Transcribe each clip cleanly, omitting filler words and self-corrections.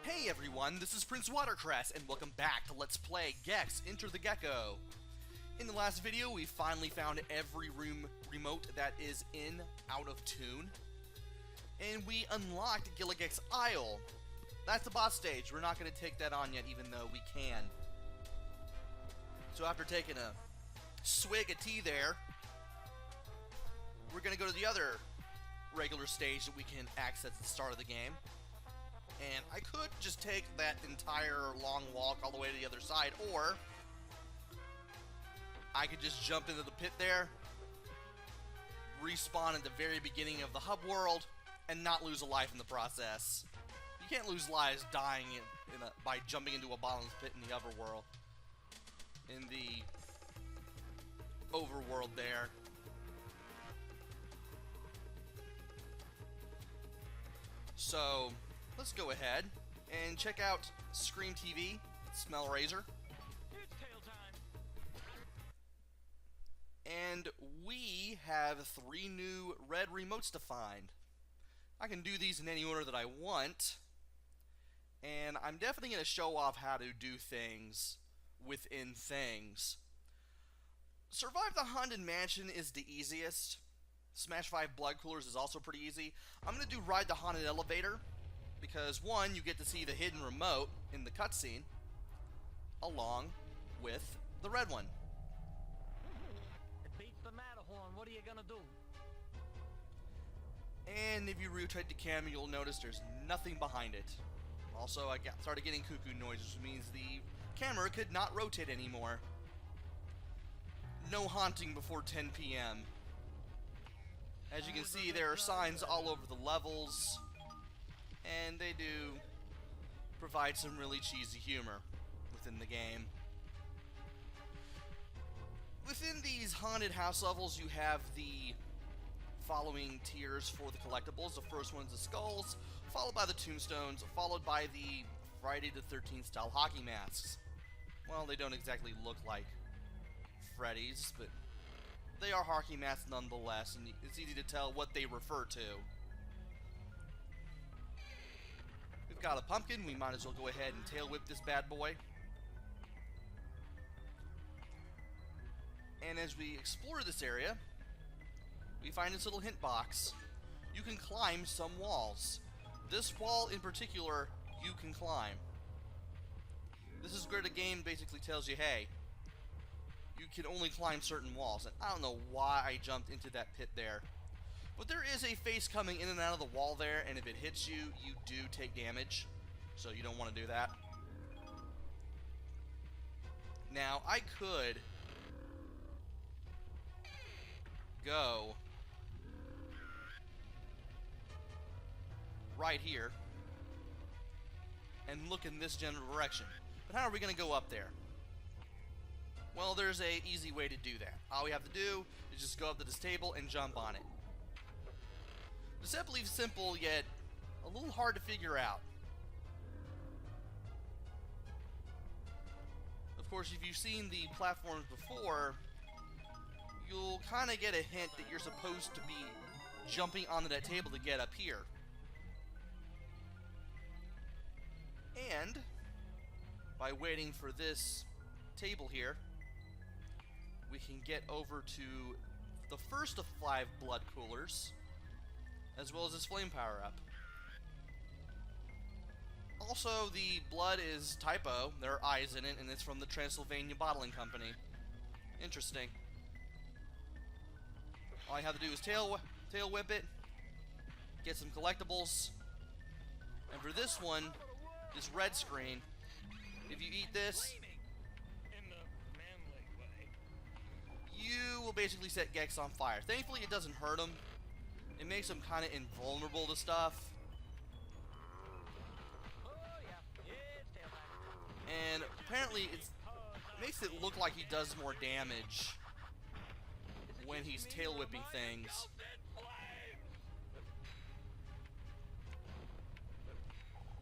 Hey everyone, this is PrinceWatercress, and welcome back to Let's Play Gex Enter the Gecko. In the last video, we finally found every room remote that is in Out of Toon, and we unlocked Gilligek's Isle. That's the boss stage. We're not going to take that on yet, even though we can. So after taking a swig of tea there, we're going to go to the other regular stage that we can access at the start of the game. And I could just take that entire long walk all the way to the other side, or I could just jump into the pit there, respawn at the very beginning of the hub world, and not lose a life in the process. You can't lose lives dying by jumping into a bottomless pit in the overworld. In the overworld there. So let's go ahead and check out Scream TV, Smellraiser. It's tail time. And we have 3 new red remotes to find. I can do these in any order that I want, and I'm definitely going to show off how to do things within things. Survive the Haunted Mansion is the easiest. Smash 5 Blood Coolers is also pretty easy. I'm going to do Ride the Haunted Elevator, because 1, you get to see the hidden remote in the cutscene, along with the red one. It beats the Matterhorn. What are you gonna do? And if you rotate the camera, you'll notice there's nothing behind it. Also, I started getting cuckoo noises, which means the camera could not rotate anymore. No haunting before 10 p.m. As you can see, there are signs all over the levels, and they do provide some really cheesy humor within the game. Within these haunted house levels, you have the following tiers for the collectibles. The first one is the skulls, followed by the tombstones, followed by the Friday the 13th style hockey masks. Well, they don't exactly look like Freddy's, but they are hockey masks nonetheless, and it's easy to tell what they refer to. We've got a pumpkin. We might as well go ahead and tail whip this bad boy. And as we explore this area, we find this little hint box. You can climb some walls. This wall in particular, you can climb. This is where the game basically tells you, hey, you can only climb certain walls. And I don't know why I jumped into that pit there. But there is a face coming in and out of the wall there, and if it hits you, you do take damage. So you don't want to do that. Now, I could go right here and look in this general direction. But how are we going to go up there? Well, there's an easy way to do that. All we have to do is just go up to this table and jump on it. Deceptively simple, yet a little hard to figure out. Of course, if you've seen the platforms before, you'll kind of get a hint that you're supposed to be jumping onto that table to get up here. And by waiting for this table here, we can get over to the first of 5 blood coolers, as well as this flame power up. Also, the blood is typo. There are eyes in it, and it's from the Transylvania Bottling Company. Interesting. All I have to do is tail whip it, get some collectibles, and for this one, this red screen, if you eat this, you will basically set Gex on fire. Thankfully, it doesn't hurt him. It makes him kind of invulnerable to stuff. And apparently, it makes it look like he does more damage when he's tail whipping things.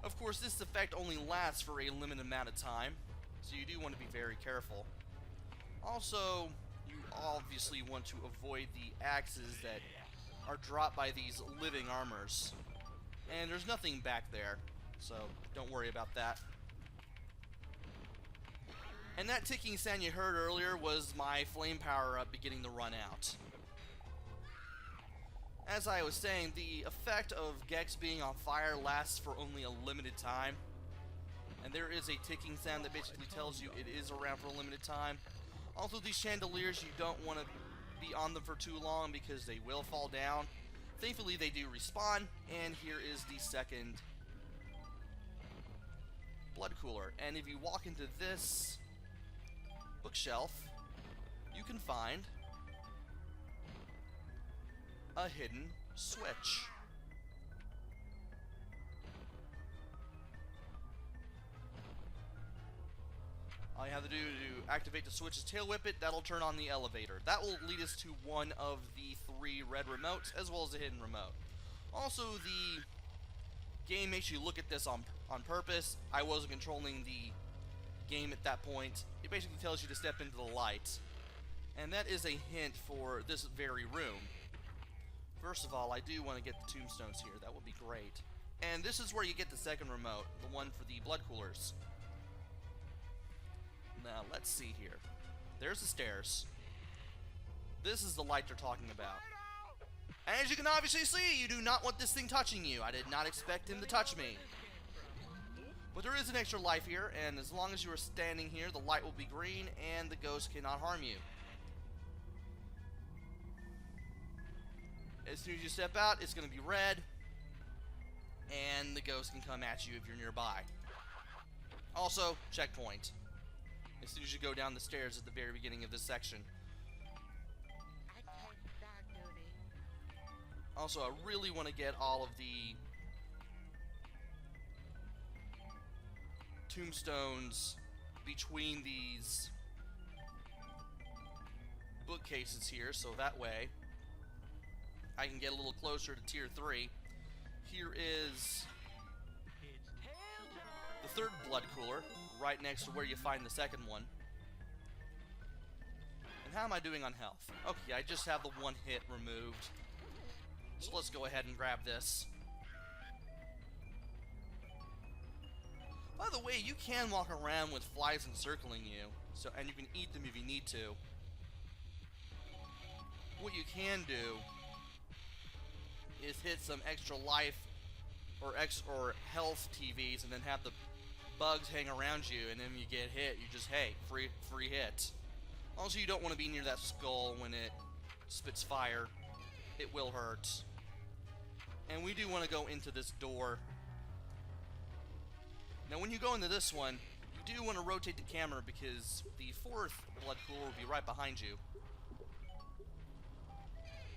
Of course, this effect only lasts for a limited amount of time, so you do want to be very careful. Also, you obviously want to avoid the axes that are dropped by these living armors. And there's nothing back there, so don't worry about that. And that ticking sound you heard earlier was my flame power-up beginning to run out. As I was saying, the effect of Gex being on fire lasts for only a limited time. And there is a ticking sound that basically tells you it is around for a limited time. Also, these chandeliers, you don't want to be on them for too long because they will fall down. Thankfully, they do respawn, and here is the second blood cooler. And if you walk into this bookshelf, you can find a hidden switch. All you have to do to activate the switch is tail whip it. That'll turn on the elevator. That will lead us to one of the 3 red remotes, as well as a hidden remote. Also, the game makes you look at this on purpose. I wasn't controlling the game at that point. It basically tells you to step into the light. And that is a hint for this very room. First of all, I do want to get the tombstones here. That would be great. And this is where you get the second remote, the one for the blood coolers. Now, let's see here. There's the stairs. This is the light they're talking about. And as you can obviously see, you do not want this thing touching you. I did not expect him to touch me. But there is an extra life here, and as long as you are standing here, the light will be green, and the ghost cannot harm you. As soon as you step out, it's going to be red, and the ghost can come at you if you're nearby. Also, checkpoint. As soon as you go down the stairs at the very beginning of this section. Also, I really want to get all of the tombstones between these bookcases here, so that way I can get a little closer to tier 3. Here is the third blood cooler, right next to where you find the second one. And how am I doing on health? Okay, I just have the 1 hit removed. So let's go ahead and grab this. By the way, you can walk around with flies encircling you, and you can eat them if you need to. What you can do is hit some extra life or health TVs and then have the bugs hang around you, and then you get hit, you just, hey, free hit. Also, you don't want to be near that skull when it spits fire. It will hurt. And we do want to go into this door. Now, when you go into this one, you do want to rotate the camera because the 4th blood cooler will be right behind you.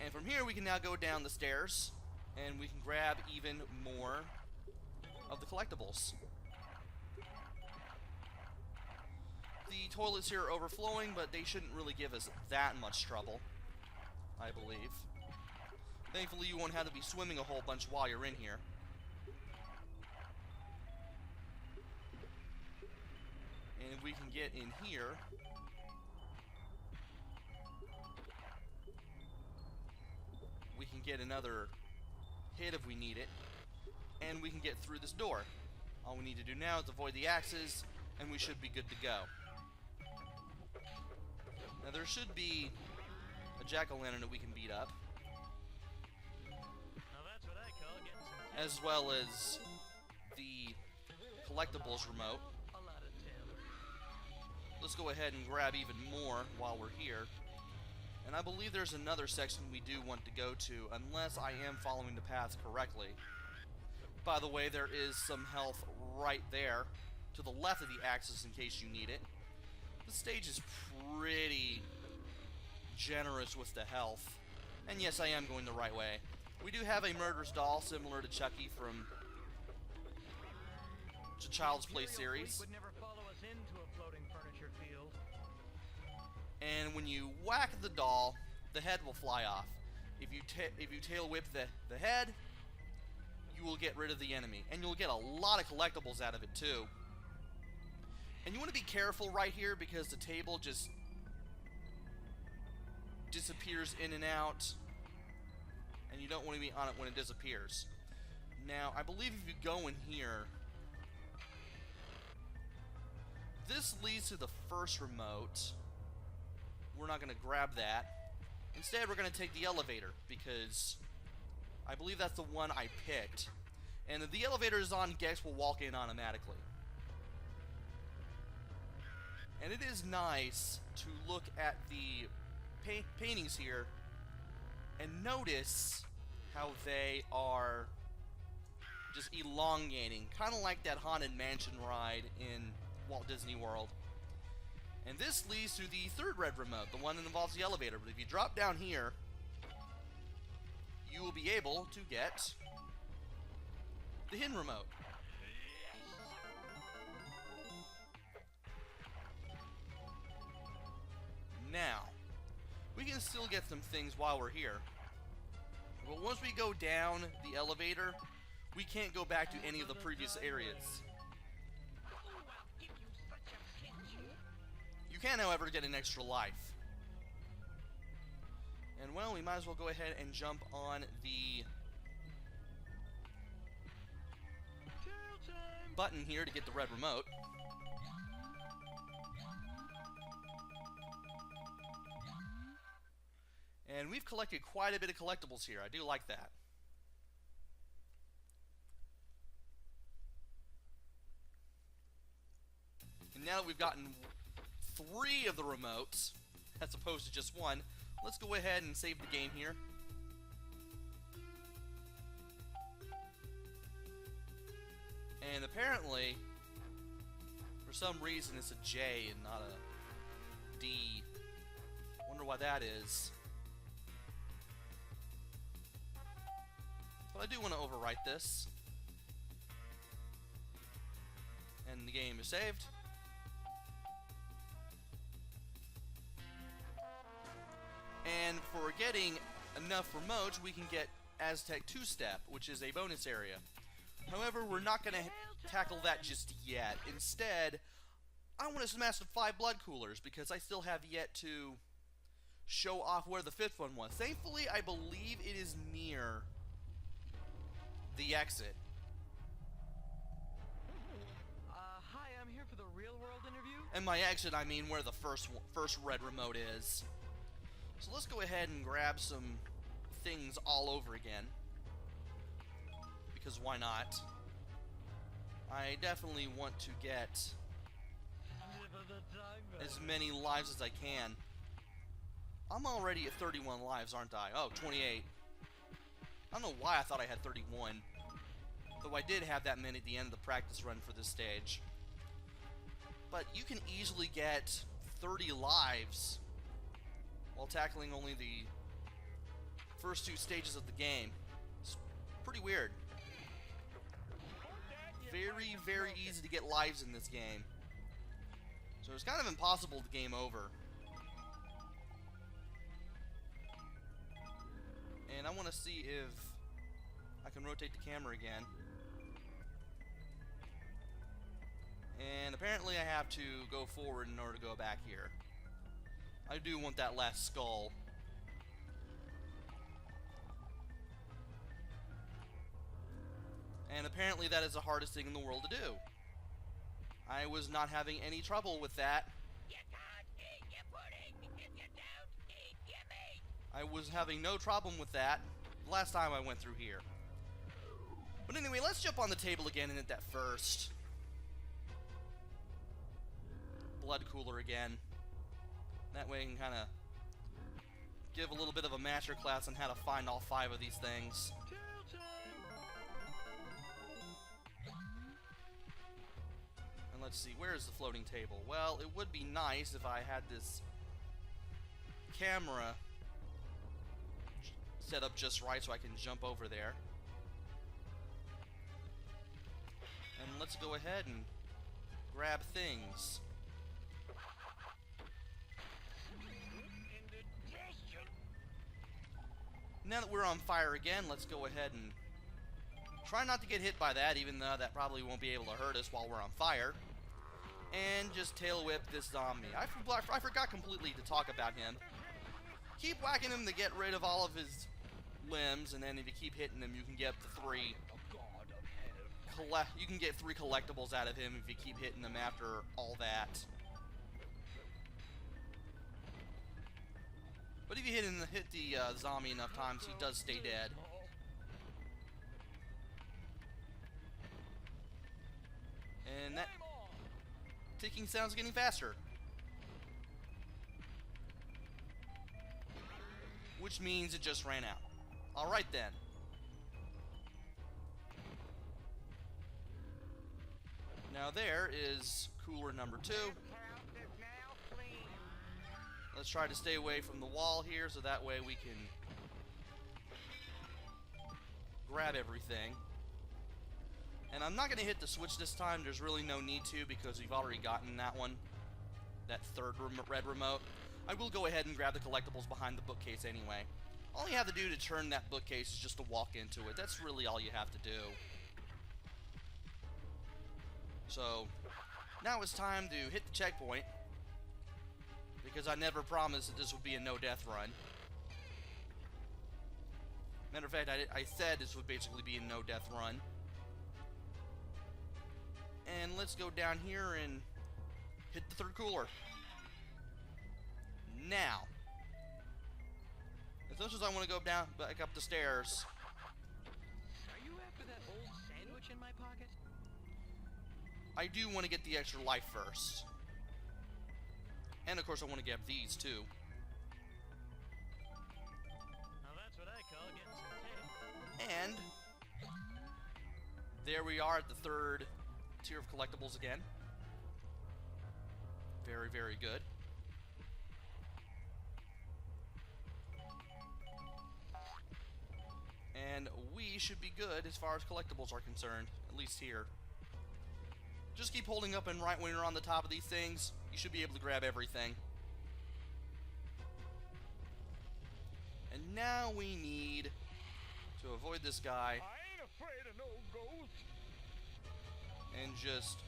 And from here, we can now go down the stairs, and we can grab even more of the collectibles. The toilets here are overflowing, but they shouldn't really give us that much trouble, I believe. Thankfully, you won't have to be swimming a whole bunch while you're in here. And if we can get in here, we can get another hit if we need it, and we can get through this door. All we need to do now is avoid the axes, and we should be good to go. Now there should be a jack-o'-lantern that we can beat up, Now that's what I call getting some as well as the collectibles remote. a lot of tail. Let's go ahead and grab even more while we're here. And I believe there's another section we do want to go to, unless I am following the path correctly. By the way, there is some health right there, to the left of the axis in case you need it. The stage is pretty generous with the health. And yes, I am going the right way. We do have a murderous doll, similar to Chucky from the Child's Play series. Would never follow us into a floating furniture field. And when you whack the doll, the head will fly off. If you tail whip the head, you will get rid of the enemy. And you'll get a lot of collectibles out of it too. And you want to be careful right here because the table just disappears in and out. And you don't want to be on it when it disappears. Now, I believe if you go in here, this leads to the first remote. We're not going to grab that. Instead, we're going to take the elevator, because I believe that's the one I picked. And if the elevator is on, Gex will walk in automatically. And it is nice to look at the paintings here and notice how they are just elongating, kind of like that Haunted Mansion ride in Walt Disney World. And this leads to the third red remote, the one that involves the elevator. But if you drop down here, you will be able to get the hidden remote. Now, we can still get some things while we're here. But once we go down the elevator, we can't go back to any of the previous areas. You can, however, get an extra life. And, well, we might as well go ahead and jump on the button here to get the red remote. And we've collected quite a bit of collectibles here. I do like that. And now that we've gotten 3 of the remotes, as opposed to just 1, let's go ahead and save the game here. And apparently, for some reason, it's a J and not a D. Wonder why that is. But I do want to overwrite this. And the game is saved. And for getting enough remotes, we can get Aztec 2-Step, which is a bonus area. However, we're not going to tackle that just yet. Instead, I want to smash the 5 blood coolers, because I still have yet to show off where the 5th one was. Thankfully, I believe it is near the exit. Hi, I'm here for the real world interview. And by exit, I mean where the first red remote is. So let's go ahead and grab some things all over again. Because why not? I definitely want to get as many lives as I can. I'm already at 31 lives, aren't I? Oh, 28. I don't know why I thought I had 31. Though I did have that many at the end of the practice run for this stage. But you can easily get 30 lives while tackling only the first 2 stages of the game. It's pretty weird. Very, very easy to get lives in this game. So it's kind of impossible to game over. And I want to see if I can rotate the camera again. And apparently I have to go forward in order to go back here. I do want that last skull. And apparently that is the hardest thing in the world to do. I was not having any trouble with that. You can't eat your pudding if you don't eat your meat. I was having no problem with that last time I went through here. But anyway, let's jump on the table again and hit that first blood cooler again. That way I can kind of give a little bit of a master class on how to find all 5 of these things. And let's see, where is the floating table? Well, it would be nice if I had this camera set up just right so I can jump over there. And let's go ahead and grab things. Now that we're on fire again, let's go ahead and try not to get hit by that, even though that probably won't be able to hurt us while we're on fire. And just tail whip this zombie. I forgot completely to talk about him. Keep whacking him to get rid of all of his limbs, and then if you keep hitting him, you can get up to 3. you can get 3 collectibles out of him if you keep hitting them after all that. But if you hit the zombie enough times, he does stay dead. And that ticking sound's getting faster. Which means it just ran out. Alright then. Now there is cooler number 2. Let's try to stay away from the wall here so that way we can grab everything. And I'm not going to hit the switch this time. There's really no need to because we've already gotten that one. That third red remote. I will go ahead and grab the collectibles behind the bookcase anyway. All you have to do to turn that bookcase is just to walk into it. That's really all you have to do. So, now it's time to hit the checkpoint. Because I never promised that this would be a no-death run. Matter of fact, I said this would basically be a no-death run. And let's go down here and hit the third cooler. Now, as much as I want to go back up the stairs. Are you after that old sandwich in my pocket? I do want to get the extra life first. And of course I want to get these too. Now that's what I call getting some tape. And there we are at the third tier of collectibles again. Very, very good. And we should be good as far as collectibles are concerned, at least here. Just keep holding up and right when you're on the top of these things, you should be able to grab everything. And now we need to avoid this guy. I ain't afraid of no ghost. And just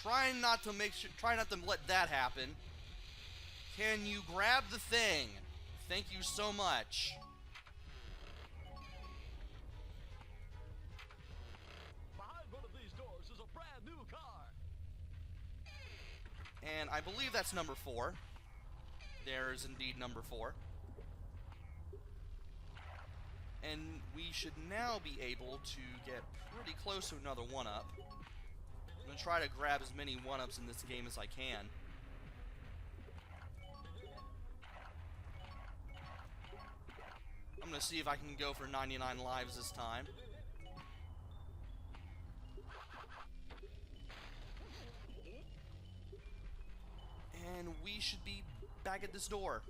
try not to let that happen. Can you grab the thing? Thank you so much. Behind one of these doors is a brand new car. And I believe that's number 4. There is indeed number 4. And we should now be able to get pretty close to another 1-up. I'm going to try to grab as many 1-ups in this game as I can. I'm going to see if I can go for 99 lives this time. And we should be back at this door.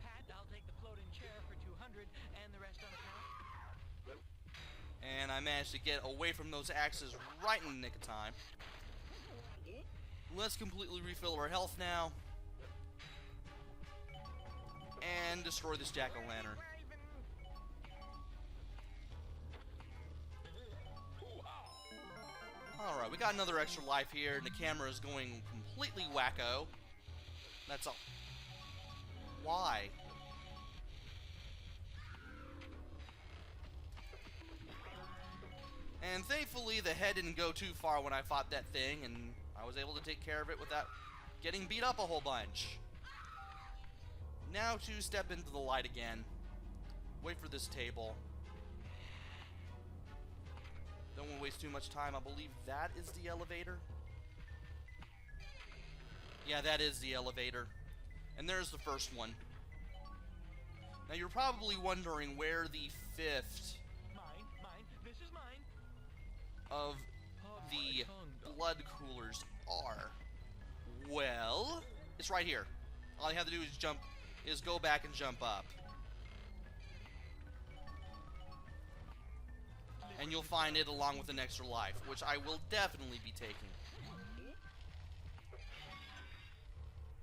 Pat, I'll take the floating chair for 200 and the rest on account. And I managed to get away from those axes right in the nick of time. Let's completely refill our health now. And destroy this jack-o'-lantern. Alright, we got another extra life here, and the camera is going completely wacko. That's all. Why? And thankfully, the head didn't go too far when I fought that thing, and I was able to take care of it without getting beat up a whole bunch. Now to step into the light again. Wait for this table. Don't want to waste too much time. I believe that is the elevator. Yeah, that is the elevator. And there's the first one. Now you're probably wondering where the 5th Mine, this is mine. of the blood coolers are. Well, it's right here. All you have to do is go back and jump up. And you'll find it along with an extra life, which I will definitely be taking.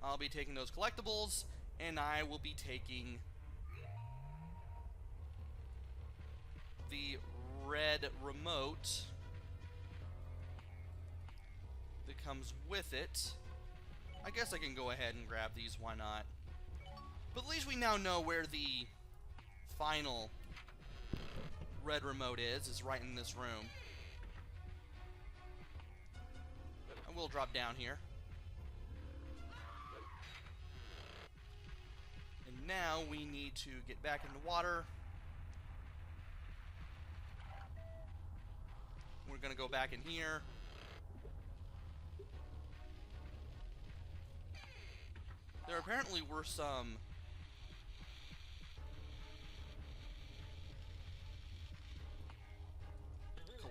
I'll be taking those collectibles, and I will be taking the red remote that comes with it. I guess I can go ahead and grab these, why not? But at least we now know where the final red remote is right in this room. I will drop down here. And now we need to get back in the water. We're gonna go back in here. There apparently were some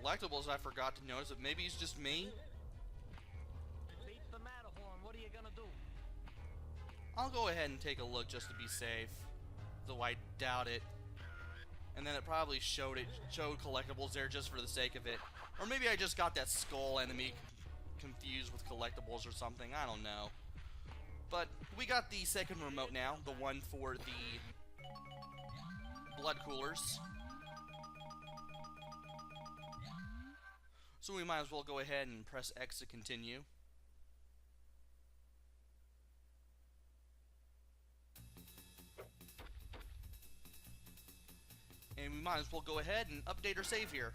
collectibles I forgot to notice, but maybe it's just me. Beat the Matterhorn. What are you gonna do? I'll go ahead and take a look just to be safe, though I doubt it. And then it probably showed collectibles there just for the sake of it. Or maybe I just got that skull enemy confused with collectibles or something. I don't know. But we got the second remote now, the one for the blood coolers. So we might as well go ahead and press X to continue. And we might as well go ahead and update our save here.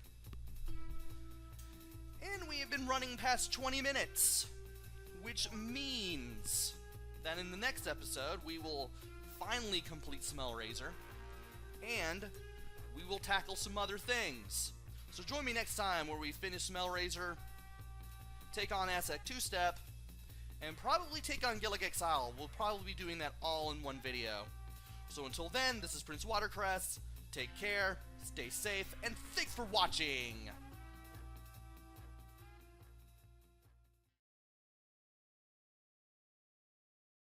And we have been running past 20 minutes, which means that in the next episode we will finally complete Smellraiser, and we will tackle some other things. So join me next time where we finish Smellraiser, take on Aztec 2-Step, and probably take on Gillick Exile. We'll probably be doing that all in one video. So until then, this is PrinceWatercress. Take care, stay safe, and thanks for watching!